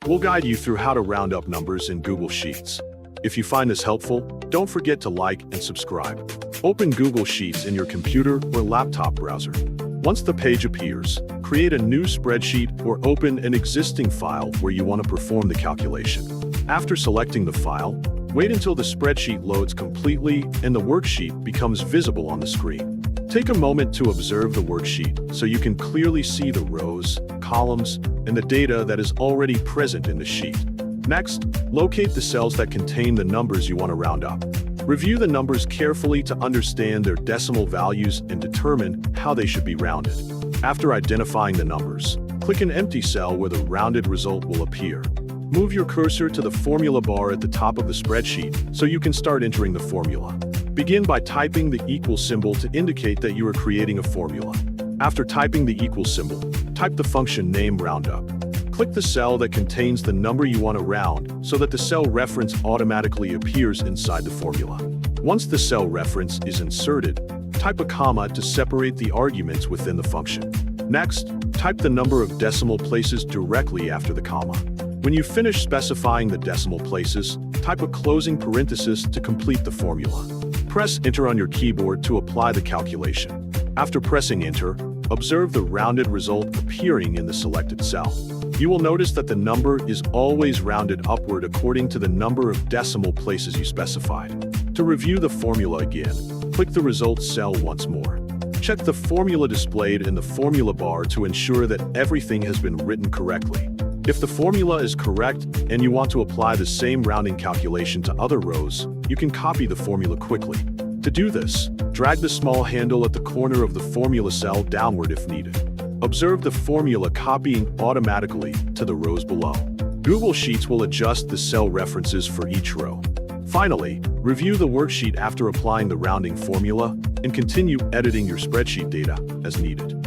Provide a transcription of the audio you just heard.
We'll guide you through how to round up numbers in Google Sheets. If you find this helpful, don't forget to like and subscribe. Open Google Sheets in your computer or laptop browser. Once the page appears, create a new spreadsheet or open an existing file where you want to perform the calculation. After selecting the file, wait until the spreadsheet loads completely and the worksheet becomes visible on the screen. Take a moment to observe the worksheet so you can clearly see the rows, columns, and the data that is already present in the sheet. Next, locate the cells that contain the numbers you want to round up. Review the numbers carefully to understand their decimal values and determine how they should be rounded. After identifying the numbers, click an empty cell where the rounded result will appear. Move your cursor to the formula bar at the top of the spreadsheet so you can start entering the formula. Begin by typing the equal symbol to indicate that you are creating a formula. After typing the equal symbol, type the function name roundup. Click the cell that contains the number you want to round so that the cell reference automatically appears inside the formula. Once the cell reference is inserted, type a comma to separate the arguments within the function. Next, type the number of decimal places directly after the comma. When you finish specifying the decimal places, type a closing parenthesis to complete the formula. Press Enter on your keyboard to apply the calculation. After pressing Enter, observe the rounded result appearing in the selected cell. You will notice that the number is always rounded upward according to the number of decimal places you specified. To review the formula again, click the results cell once more. Check the formula displayed in the formula bar to ensure that everything has been written correctly. If the formula is correct and you want to apply the same rounding calculation to other rows, you can copy the formula quickly. To do this, drag the small handle at the corner of the formula cell downward if needed. Observe the formula copying automatically to the rows below. Google Sheets will adjust the cell references for each row. Finally, review the worksheet after applying the rounding formula and continue editing your spreadsheet data as needed.